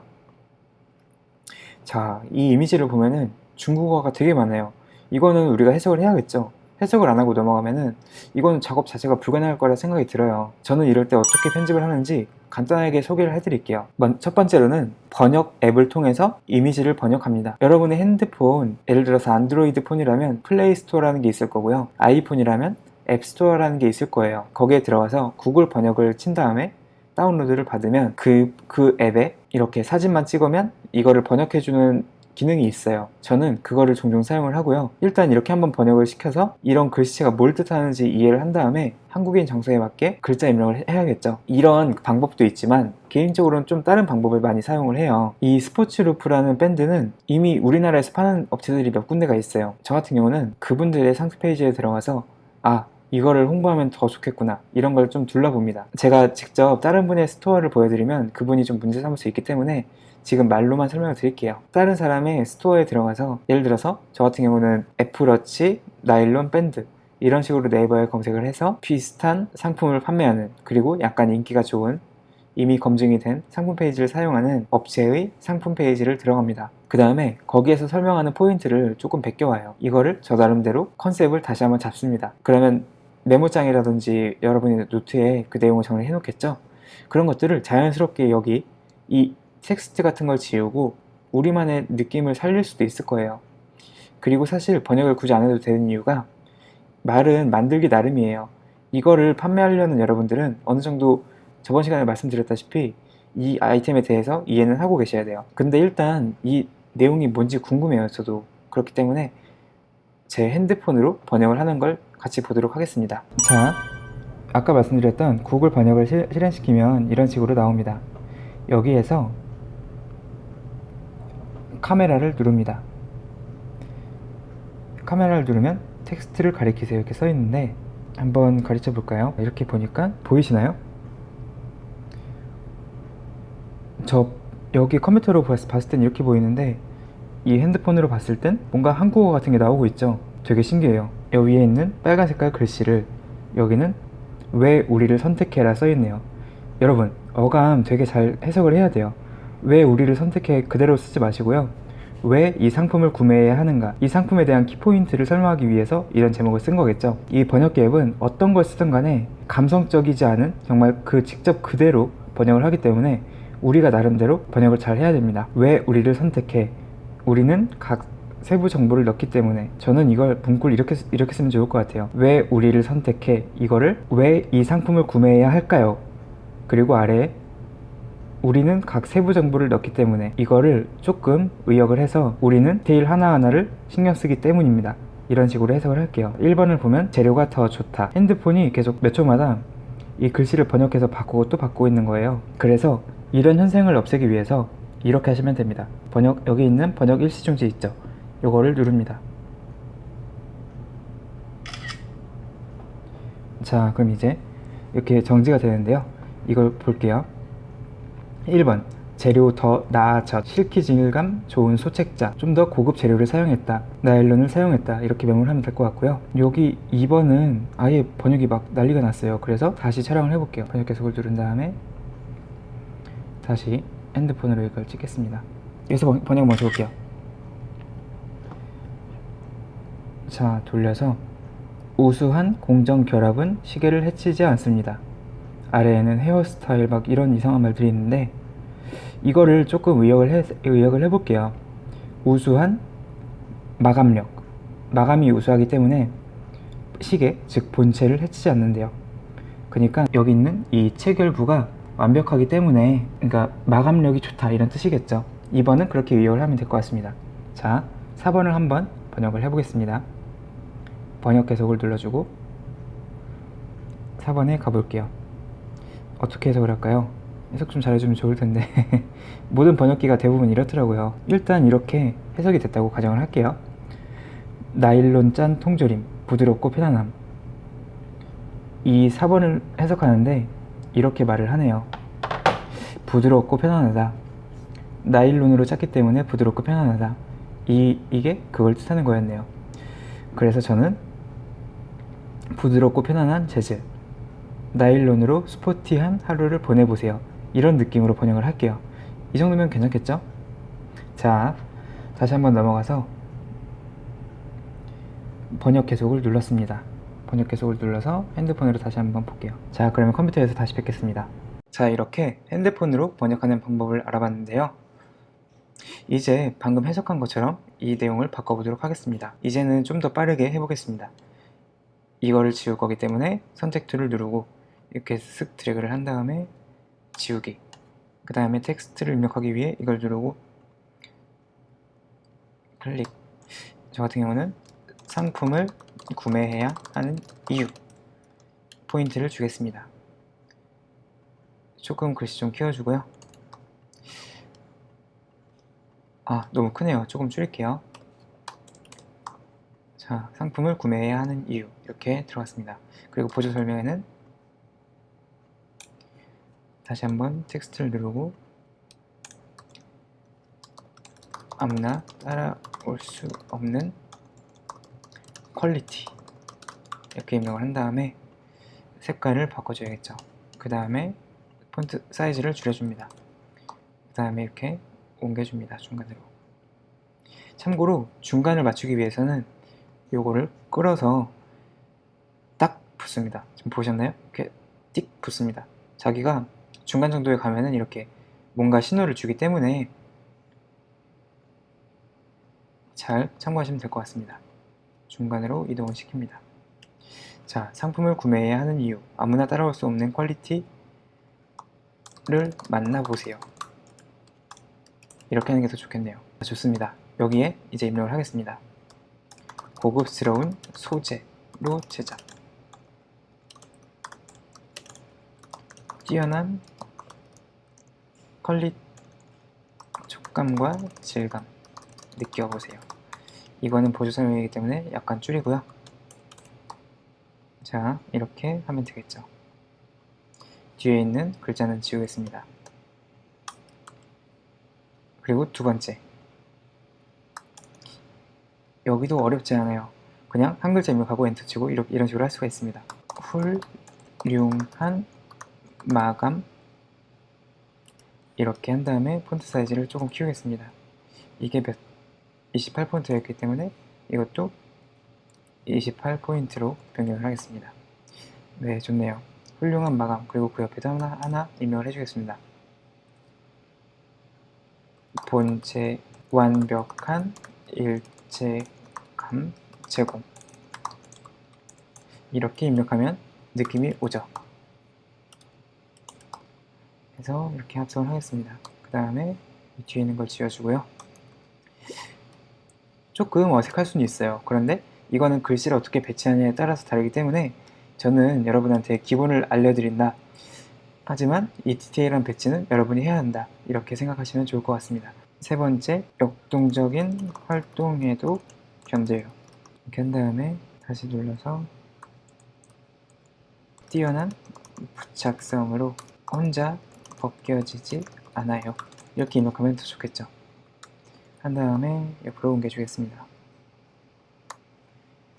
자, 이 이미지를 보면은 중국어가 되게 많아요. 이거는 우리가 해석을 해야겠죠. 해석을 안 하고 넘어가면은 이거는 작업 자체가 불가능할 거라 생각이 들어요. 저는 이럴 때 어떻게 편집을 하는지 간단하게 소개를 해드릴게요. 첫 번째로는 번역 앱을 통해서 이미지를 번역합니다. 여러분의 핸드폰, 예를 들어서 안드로이드 폰이라면 플레이 스토어라는 게 있을 거고요. 아이폰이라면 앱스토어라는 게 있을 거예요. 거기에 들어가서 구글 번역을 친 다음에 다운로드를 받으면 그 앱에 이렇게 사진만 찍으면 이거를 번역해주는 기능이 있어요. 저는 그거를 종종 사용을 하고요. 일단 이렇게 한번 번역을 시켜서 이런 글씨체가 뭘 뜻하는지 이해를 한 다음에 한국인 정서에 맞게 글자 입력을 해야겠죠. 이런 방법도 있지만 개인적으로는 좀 다른 방법을 많이 사용을 해요. 이 스포츠루프라는 밴드는 이미 우리나라에서 파는 업체들이 몇 군데가 있어요. 저 같은 경우는 그분들의 상세 페이지에 들어가서 이거를 홍보하면 더 좋겠구나 이런 걸 좀 둘러봅니다. 제가 직접 다른 분의 스토어를 보여드리면 그분이 좀 문제 삼을 수 있기 때문에 지금 말로만 설명을 드릴게요. 다른 사람의 스토어에 들어가서 예를 들어서 저 같은 경우는 애플워치 나일론 밴드 이런 식으로 네이버에 검색을 해서 비슷한 상품을 판매하는 그리고 약간 인기가 좋은 이미 검증이 된 상품 페이지를 사용하는 업체의 상품 페이지를 들어갑니다. 그 다음에 거기에서 설명하는 포인트를 조금 베껴와요. 이거를 저 나름대로 컨셉을 다시 한번 잡습니다. 그러면 메모장이라든지 여러분이 노트에 그 내용을 정리해 놓겠죠? 그런 것들을 자연스럽게 여기 이 텍스트 같은 걸 지우고 우리만의 느낌을 살릴 수도 있을 거예요. 그리고 사실 번역을 굳이 안 해도 되는 이유가 말은 만들기 나름이에요. 이거를 판매하려는 여러분들은 어느 정도 저번 시간에 말씀드렸다시피 이 아이템에 대해서 이해는 하고 계셔야 돼요. 근데 일단 이 내용이 뭔지 궁금해요. 저도. 그렇기 때문에 제 핸드폰으로 번역을 하는 걸 같이 보도록 하겠습니다. 자, 아까 말씀드렸던 구글 번역을 실행시키면 이런 식으로 나옵니다. 여기에서 카메라를 누릅니다. 카메라를 누르면 텍스트를 가리키세요 이렇게 써 있는데 한번 가르쳐 볼까요? 이렇게 보니까 보이시나요? 저 여기 컴퓨터로 봤을 땐 이렇게 보이는데 이 핸드폰으로 봤을 땐 뭔가 한국어 같은 게 나오고 있죠. 되게 신기해요. 여기 위에 있는 빨간 색깔 글씨를 여기는 왜 우리를 선택해라 써 있네요. 여러분 어감 되게 잘 해석을 해야 돼요. 왜 우리를 선택해 그대로 쓰지 마시고요. 왜 이 상품을 구매해야 하는가, 이 상품에 대한 키포인트를 설명하기 위해서 이런 제목을 쓴 거겠죠. 이 번역기 앱은 어떤 걸 쓰든 간에 감성적이지 않은 정말 그 직접 그대로 번역을 하기 때문에 우리가 나름대로 번역을 잘 해야 됩니다. 왜 우리를 선택해, 우리는 각 세부 정보를 넣기 때문에 저는 이걸 문구를 이렇게 쓰면 좋을 것 같아요. 왜 우리를 선택해, 이거를 왜 이 상품을 구매해야 할까요? 그리고 아래에 우리는 각 세부 정보를 넣기 때문에, 이거를 조금 의역을 해서 우리는 디테일 하나하나를 신경 쓰기 때문입니다. 이런 식으로 해석을 할게요. 1번을 보면 재료가 더 좋다. 핸드폰이 계속 몇 초마다 이 글씨를 번역해서 바꾸고 또 바꾸고 있는 거예요. 그래서 이런 현상을 없애기 위해서 이렇게 하시면 됩니다. 여기 있는 번역 일시중지 있죠? 요거를 누릅니다. 자, 그럼 이제 이렇게 정지가 되는데요. 이걸 볼게요. 1번 재료 더 나아졌, 실키 질감 좋은 소책자, 좀 더 고급 재료를 사용했다, 나일론을 사용했다, 이렇게 메모를 하면 될 것 같고요. 여기 2번은 아예 번역이 막 난리가 났어요. 그래서 다시 촬영을 해볼게요. 번역 계속을 누른 다음에 다시 핸드폰으로 이걸 찍겠습니다. 여기서 번역 먼저 볼게요. 자, 돌려서 우수한 공정 결합은 시계를 해치지 않습니다. 아래에는 헤어스타일 막 이런 이상한 말들이 있는데 이거를 조금 의역을 해볼게요. 우수한 마감력, 마감이 우수하기 때문에 시계, 즉 본체를 해치지 않는데요. 그러니까 여기 있는 이 체결부가 완벽하기 때문에, 그러니까 마감력이 좋다 이런 뜻이겠죠. 2번은 그렇게 의역을 하면 될 것 같습니다. 자, 4번을 한번 번역을 해보겠습니다. 번역 계속을 눌러주고 4번에 가볼게요. 어떻게 해석을 할까요? 해석 좀 잘해주면 좋을 텐데 모든 번역기가 대부분 이렇더라고요. 일단 이렇게 해석이 됐다고 가정을 할게요. 나일론 짠 통조림, 부드럽고 편안함. 이 4번을 해석하는데 이렇게 말을 하네요. 부드럽고 편안하다. 나일론으로 짰기 때문에 부드럽고 편안하다. 이게 그걸 뜻하는 거였네요. 그래서 저는 부드럽고 편안한 재즈, 나일론으로 스포티한 하루를 보내보세요. 이런 느낌으로 번역을 할게요. 이 정도면 괜찮겠죠? 자, 다시 한번 넘어가서 번역 계속을 눌렀습니다. 번역 계속을 눌러서 핸드폰으로 다시 한번 볼게요. 자, 그러면 컴퓨터에서 다시 뵙겠습니다. 자, 이렇게 핸드폰으로 번역하는 방법을 알아봤는데요. 이제 방금 해석한 것처럼 이 내용을 바꿔보도록 하겠습니다. 이제는 좀 더 빠르게 해보겠습니다. 이거를 지울 거기 때문에 선택 툴을 누르고 이렇게 쓱 드래그를 한 다음에 지우기, 그 다음에 텍스트를 입력하기 위해 이걸 누르고 클릭. 저 같은 경우는 상품을 구매해야 하는 이유 포인트를 주겠습니다. 조금 글씨 좀 키워주고요. 너무 크네요. 조금 줄일게요. 자, 상품을 구매해야 하는 이유 이렇게 들어갔습니다. 그리고 보조 설명에는 다시 한번 텍스트를 누르고 아무나 따라올 수 없는 퀄리티 이렇게 입력을 한 다음에 색깔을 바꿔줘야겠죠. 그 다음에 폰트 사이즈를 줄여줍니다. 그 다음에 이렇게 옮겨줍니다. 중간으로. 참고로 중간을 맞추기 위해서는 요거를 끌어서 딱 붙습니다. 지금 보셨나요? 이렇게 띡 붙습니다. 자기가 중간 정도에 가면은 이렇게 뭔가 신호를 주기 때문에 잘 참고하시면 될 것 같습니다. 중간으로 이동을 시킵니다. 자, 상품을 구매해야 하는 이유, 아무나 따라올 수 없는 퀄리티를 만나보세요. 이렇게 하는 게 더 좋겠네요. 좋습니다. 여기에 이제 입력을 하겠습니다. 고급스러운 소재로 제작, 뛰어난 퀄리티, 촉감과 질감 느껴보세요. 이거는 보조 설명이기 때문에 약간 줄이고요. 자, 이렇게 하면 되겠죠. 뒤에 있는 글자는 지우겠습니다. 그리고 두 번째, 여기도 어렵지 않아요. 그냥 한 글자 입력하고 엔터 치고 이런 식으로 할 수가 있습니다. 훌륭한 마감, 이렇게 한 다음에 폰트 사이즈를 조금 키우겠습니다. 이게 28포인트였기 때문에 이것도 28포인트로 변경을 하겠습니다. 네, 좋네요. 훌륭한 마감, 그리고 그 옆에도 하나 입력을 해주겠습니다. 본체 완벽한 일체감 제공, 이렇게 입력하면 느낌이 오죠. 그래서 이렇게 합성을 하겠습니다. 그 다음에 뒤에 있는 걸 지워주고요. 조금 어색할 수는 있어요. 그런데 이거는 글씨를 어떻게 배치하냐에 따라서 다르기 때문에 저는 여러분한테 기본을 알려드린다. 하지만 이 디테일한 배치는 여러분이 해야 한다. 이렇게 생각하시면 좋을 것 같습니다. 세 번째, 역동적인 활동에도 견뎌요. 이렇게 한 다음에 다시 눌러서 뛰어난 부착성으로 혼자 벗겨지지 않아요. 이렇게 입력하면 더 좋겠죠. 한 다음에 옆으로 옮겨주겠습니다.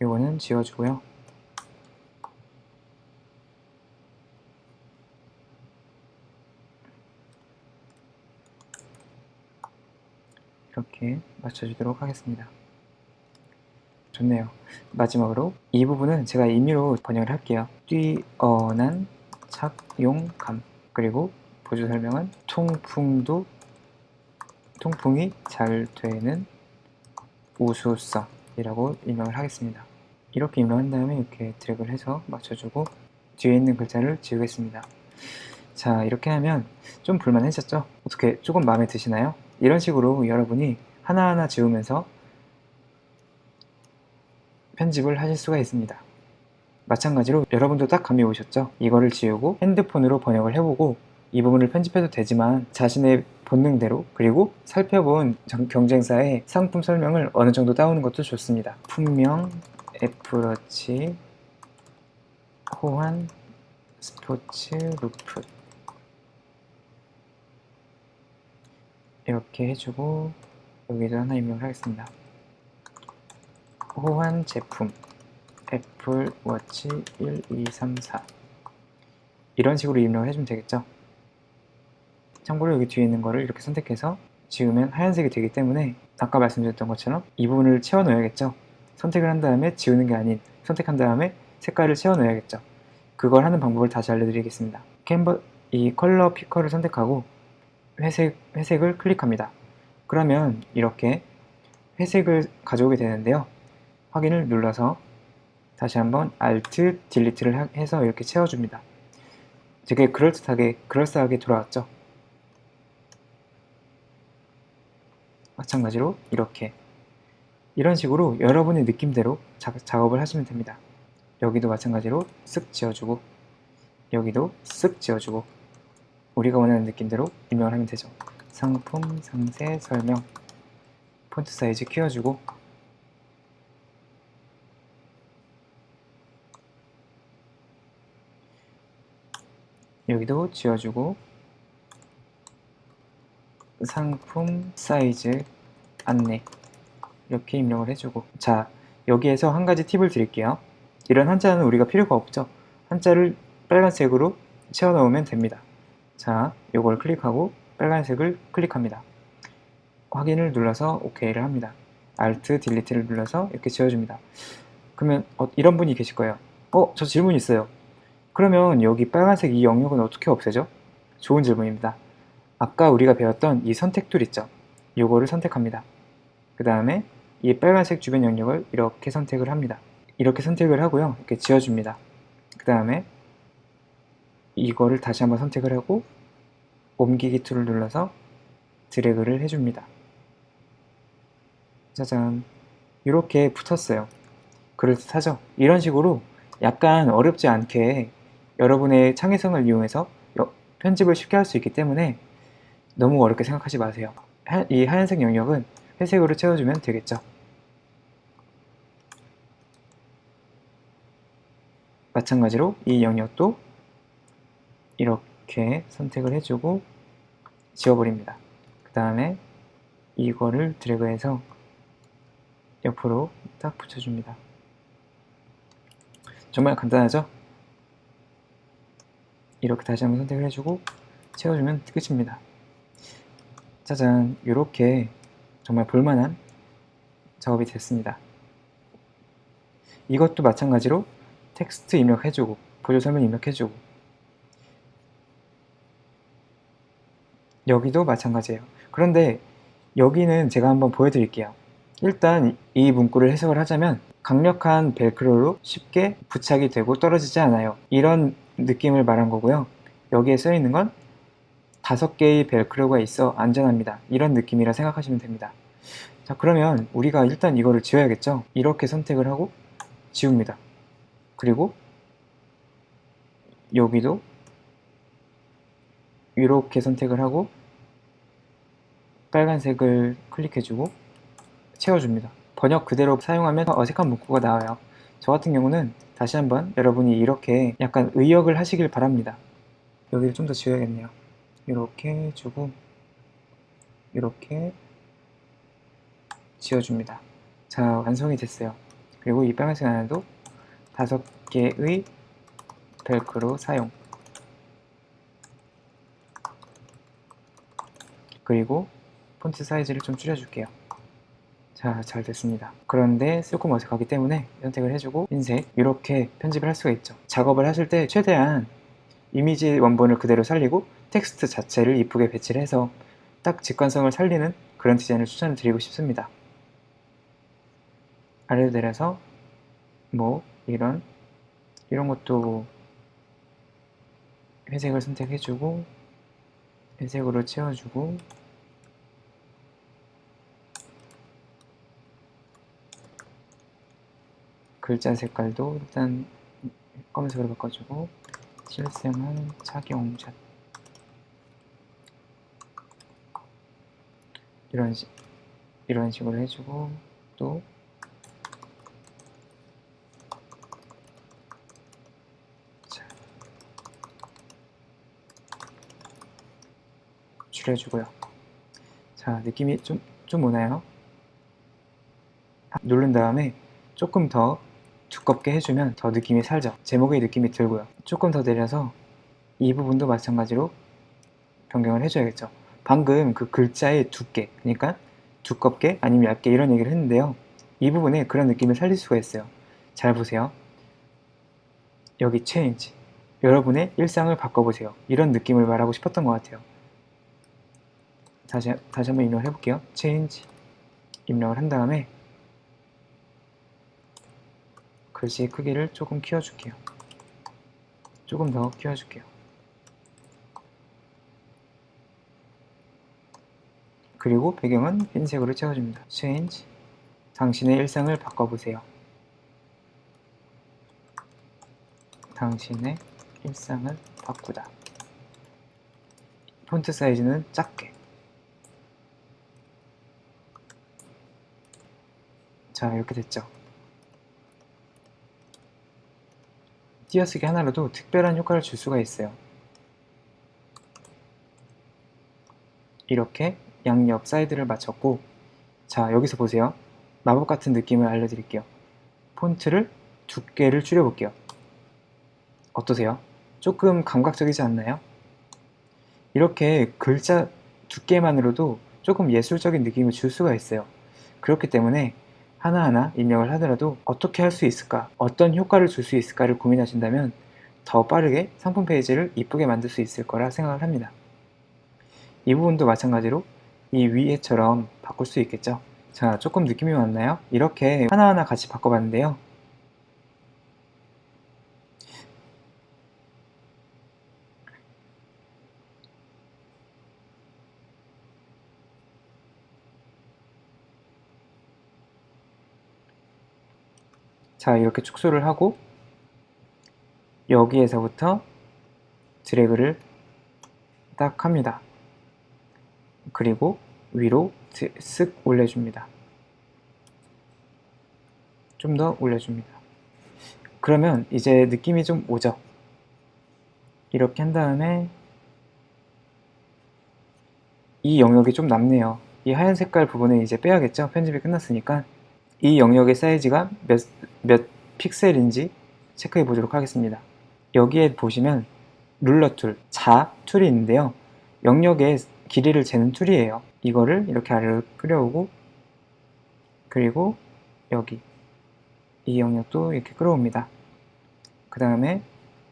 이거는 지워주고요. 이렇게 맞춰주도록 하겠습니다. 좋네요. 마지막으로 이 부분은 제가 임의로 번역을 할게요. 뛰어난 착용감, 그리고 보조 설명은 통풍이 잘 되는 우수성이라고 입력을 하겠습니다. 이렇게 입력한 다음에 이렇게 드래그를 해서 맞춰주고 뒤에 있는 글자를 지우겠습니다. 자, 이렇게 하면 좀 불만하셨죠? 어떻게 조금 마음에 드시나요? 이런 식으로 여러분이 하나하나 지우면서 편집을 하실 수가 있습니다. 마찬가지로 여러분도 딱 감이 오셨죠? 이거를 지우고 핸드폰으로 번역을 해보고 이 부분을 편집해도 되지만 자신의 본능대로, 그리고 살펴본 경쟁사의 상품 설명을 어느 정도 따오는 것도 좋습니다. 품명, 애플워치, 호환, 스포츠, 루프, 이렇게 해주고 여기도 하나 입력을 하겠습니다. 호환 제품, 애플워치 1, 2, 3, 4, 이런 식으로 입력을 해주면 되겠죠. 참고로 여기 뒤에 있는 거를 이렇게 선택해서 지우면 하얀색이 되기 때문에 아까 말씀드렸던 것처럼 이 부분을 채워 넣어야겠죠. 선택을 한 다음에 지우는 게 아닌 선택한 다음에 색깔을 채워 넣어야겠죠. 그걸 하는 방법을 다시 알려드리겠습니다. 이 컬러 피커를 선택하고 회색을 클릭합니다. 그러면 이렇게 회색을 가져오게 되는데요. 확인을 눌러서 다시 한번 Alt, Delete를 해서 이렇게 채워줍니다. 되게 그럴싸하게 돌아왔죠. 마찬가지로 이런 식으로 여러분의 느낌대로 작업을 하시면 됩니다. 여기도 마찬가지로 쓱 지워주고 여기도 쓱 지워주고 우리가 원하는 느낌대로 입력을 하면 되죠. 상품, 상세, 설명, 폰트 사이즈 키워주고 여기도 지워주고 상품 사이즈 안내 이렇게 입력을 해주고, 자, 여기에서 한 가지 팁을 드릴게요. 이런 한자는 우리가 필요가 없죠. 한자를 빨간색으로 채워 넣으면 됩니다. 자, 요걸 클릭하고 빨간색을 클릭합니다. 확인을 눌러서 OK를 합니다. Alt, Delete를 눌러서 이렇게 지워줍니다. 그러면 이런 분이 계실 거예요. 저 질문 있어요. 그러면 여기 빨간색 이 영역은 어떻게 없애죠? 좋은 질문입니다. 아까 우리가 배웠던 이 선택 툴 있죠? 요거를 선택합니다. 그 다음에 이 빨간색 주변 영역을 이렇게 선택을 합니다. 이렇게 선택을 하고요. 이렇게 지워줍니다. 그 다음에 이거를 다시 한번 선택을 하고 옮기기 툴을 눌러서 드래그를 해줍니다. 짜잔, 이렇게 붙었어요. 그럴듯하죠? 이런 식으로 약간 어렵지 않게 여러분의 창의성을 이용해서 편집을 쉽게 할 수 있기 때문에 너무 어렵게 생각하지 마세요. 이 하얀색 영역은 회색으로 채워주면 되겠죠. 마찬가지로 이 영역도 이렇게 선택을 해주고 지워버립니다. 그 다음에 이거를 드래그해서 옆으로 딱 붙여줍니다. 정말 간단하죠? 이렇게 다시 한번 선택을 해주고 채워주면 끝입니다. 짜잔, 이렇게 정말 볼만한 작업이 됐습니다. 이것도 마찬가지로 텍스트 입력해주고 보조 설명 입력해주고 여기도 마찬가지예요. 그런데 여기는 제가 한번 보여드릴게요. 일단 이 문구를 해석을 하자면 강력한 벨크로로 쉽게 부착이 되고 떨어지지 않아요. 이런 느낌을 말한 거고요. 여기에 써 있는 건 5개의 벨크로가 있어 안전합니다. 이런 느낌이라 생각하시면 됩니다. 자, 그러면 우리가 일단 이거를 지워야겠죠? 이렇게 선택을 하고 지웁니다. 그리고 여기도 이렇게 선택을 하고 빨간색을 클릭해주고 채워줍니다. 번역 그대로 사용하면 어색한 문구가 나와요. 저 같은 경우는 다시 한번 여러분이 이렇게 약간 의역을 하시길 바랍니다. 여기를 좀 더 지워야겠네요. 이렇게 주고 이렇게 지워줍니다. 자, 완성이 됐어요. 그리고 이 빨간색 안에도 5개의 벨크로 사용, 그리고 폰트 사이즈를 좀 줄여줄게요. 자, 잘 됐습니다. 그런데 조금 어색하기 때문에 선택을 해주고 흰색, 이렇게 편집을 할 수가 있죠. 작업을 하실 때 최대한 이미지 원본을 그대로 살리고 텍스트 자체를 이쁘게 배치를 해서 딱 직관성을 살리는 그런 디자인을 추천을 드리고 싶습니다. 아래로 내려서 뭐 이런 것도 회색을 선택해주고 회색으로 채워주고 글자 색깔도 일단 검은색으로 바꿔주고 실생활 착용샷 이런 식으로 해주고 또 줄여주고요. 자, 느낌이 좀 오나요? 누른 다음에 조금 더 두껍게 해주면 더 느낌이 살죠. 제목의 느낌이 들고요. 조금 더 내려서 이 부분도 마찬가지로 변경을 해줘야겠죠. 방금 그 글자의 두께, 그러니까 두껍게 아니면 얇게 이런 얘기를 했는데요. 이 부분에 그런 느낌을 살릴 수가 있어요. 잘 보세요. 여기 change, 여러분의 일상을 바꿔보세요. 이런 느낌을 말하고 싶었던 것 같아요. 다시 한번 입력을 해볼게요. change 입력을 한 다음에 글씨의 크기를 조금 키워줄게요. 조금 더 키워줄게요. 그리고 배경은 흰색으로 채워줍니다. change, 당신의 일상을 바꿔보세요. 당신의 일상을 바꾸다. 폰트 사이즈는 작게. 자, 이렇게 됐죠. 띄어쓰기 하나로도 특별한 효과를 줄 수가 있어요. 이렇게 양옆 사이드를 맞췄고, 자, 여기서 보세요. 마법 같은 느낌을 알려드릴게요. 폰트를 두께를 줄여볼게요. 어떠세요? 조금 감각적이지 않나요? 이렇게 글자 두께만으로도 조금 예술적인 느낌을 줄 수가 있어요. 그렇기 때문에 하나하나 입력을 하더라도 어떻게 할 수 있을까, 어떤 효과를 줄 수 있을까를 고민하신다면 더 빠르게 상품 페이지를 이쁘게 만들 수 있을 거라 생각을 합니다. 이 부분도 마찬가지로 이 위에처럼 바꿀 수 있겠죠. 자, 조금 느낌이 왔나요? 이렇게 하나하나 같이 바꿔봤는데요. 자, 이렇게 축소를 하고 여기에서부터 드래그를 딱 합니다. 그리고 위로 쓱 올려줍니다. 좀 더 올려줍니다. 그러면 이제 느낌이 좀 오죠? 이렇게 한 다음에 이 영역이 좀 남네요. 이 하얀 색깔 부분은 이제 빼야겠죠? 편집이 끝났으니까. 이 영역의 사이즈가 몇 픽셀인지 체크해 보도록 하겠습니다. 여기에 보시면 룰러 툴, 자 툴이 있는데요. 영역의 길이를 재는 툴이에요. 이거를 이렇게 아래로 끌어오고, 그리고 여기 이 영역도 이렇게 끌어옵니다. 그 다음에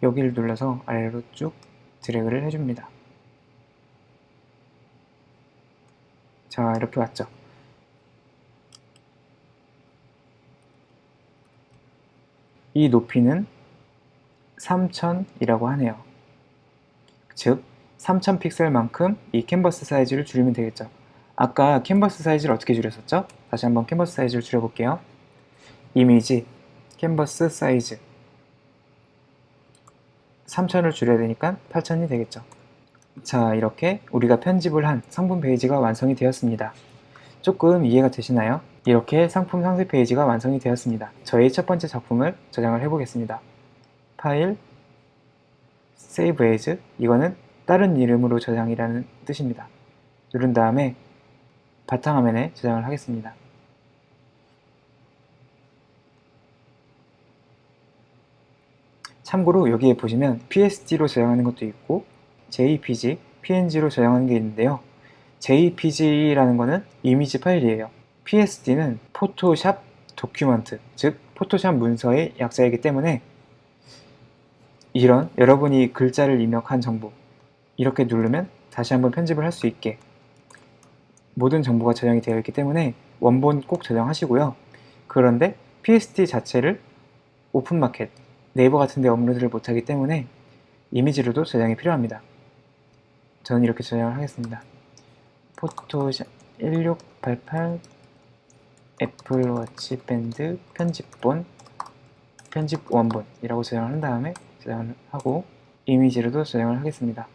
여기를 눌러서 아래로 쭉 드래그를 해줍니다. 자, 이렇게 왔죠. 이 높이는 3000이라고 하네요. 즉 3000 픽셀만큼 이 캔버스 사이즈를 줄이면 되겠죠. 아까 캔버스 사이즈를 어떻게 줄였었죠? 다시 한번 캔버스 사이즈를 줄여볼게요. 이미지 캔버스 사이즈 3000을 줄여야 되니까 8000이 되겠죠. 자, 이렇게 우리가 편집을 한 상품 페이지가 완성이 되었습니다. 조금 이해가 되시나요? 이렇게 상품 상세 페이지가 완성이 되었습니다. 저의 첫 번째 작품을 저장을 해보겠습니다. 파일, Save As, 이거는 다른 이름으로 저장이라는 뜻입니다. 누른 다음에 바탕화면에 저장을 하겠습니다. 참고로 여기에 보시면 PSD로 저장하는 것도 있고 JPG, PNG로 저장하는 게 있는데요. JPG라는 거는 이미지 파일이에요. PSD는 포토샵 도큐먼트, 즉 포토샵 문서의 약자이기 때문에 이런 여러분이 글자를 입력한 정보 이렇게 누르면 다시 한번 편집을 할 수 있게 모든 정보가 저장이 되어 있기 때문에 원본 꼭 저장하시고요. 그런데 PSD 자체를 오픈마켓, 네이버 같은 데 업로드를 못하기 때문에 이미지로도 저장이 필요합니다. 저는 이렇게 저장을 하겠습니다. 포토샵 1688 애플워치 밴드 편집본 편집 원본이라고 저장을 한 다음에 저장을 하고 이미지로도 저장을 하겠습니다.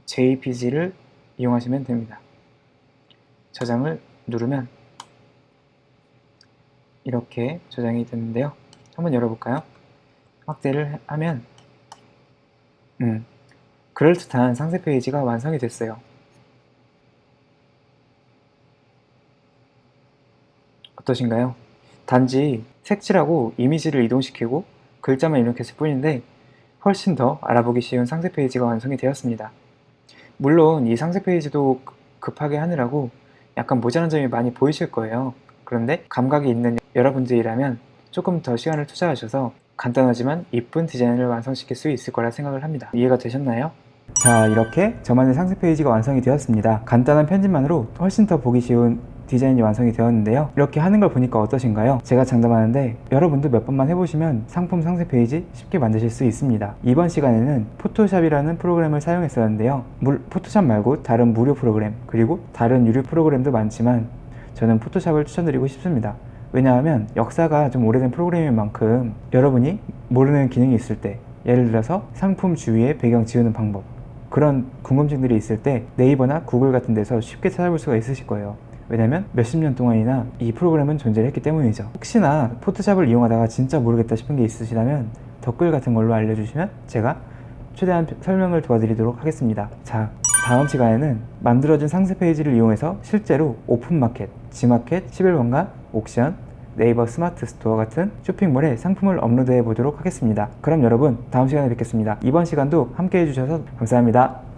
JPG를 이용하시면 됩니다. 저장을 누르면 이렇게 저장이 됐는데요. 한번 열어볼까요? 확대를 하면 그럴듯한 상세 페이지가 완성이 됐어요. 어떠신가요? 단지 색칠하고 이미지를 이동시키고 글자만 입력했을 뿐인데 훨씬 더 알아보기 쉬운 상세 페이지가 완성이 되었습니다. 물론 이 상세 페이지도 급하게 하느라고 약간 모자란 점이 많이 보이실 거예요. 그런데 감각이 있는 여러분들이라면 조금 더 시간을 투자하셔서 간단하지만 이쁜 디자인을 완성시킬 수 있을 거라 생각을 합니다. 이해가 되셨나요? 자, 이렇게 저만의 상세 페이지가 완성이 되었습니다. 간단한 편집만으로 훨씬 더 보기 쉬운 디자인이 완성이 되었는데요. 이렇게 하는 걸 보니까 어떠신가요? 제가 장담하는데 여러분도 몇 번만 해보시면 상품 상세 페이지 쉽게 만드실 수 있습니다. 이번 시간에는 포토샵이라는 프로그램을 사용했었는데요. 포토샵 말고 다른 무료 프로그램 그리고 다른 유료 프로그램도 많지만 저는 포토샵을 추천드리고 싶습니다. 왜냐하면 역사가 좀 오래된 프로그램인 만큼 여러분이 모르는 기능이 있을 때, 예를 들어서 상품 주위에 배경 지우는 방법, 그런 궁금증들이 있을 때 네이버나 구글 같은 데서 쉽게 찾아볼 수가 있으실 거예요. 왜냐면 몇십 년 동안이나 이 프로그램은 존재를 했기 때문이죠. 혹시나 포토샵을 이용하다가 진짜 모르겠다 싶은 게 있으시다면 댓글 같은 걸로 알려주시면 제가 최대한 설명을 도와드리도록 하겠습니다. 자, 다음 시간에는 만들어진 상세 페이지를 이용해서 실제로 오픈마켓, 지마켓, 11번가, 옥션, 네이버 스마트 스토어 같은 쇼핑몰에 상품을 업로드해 보도록 하겠습니다. 그럼 여러분 다음 시간에 뵙겠습니다. 이번 시간도 함께 해주셔서 감사합니다.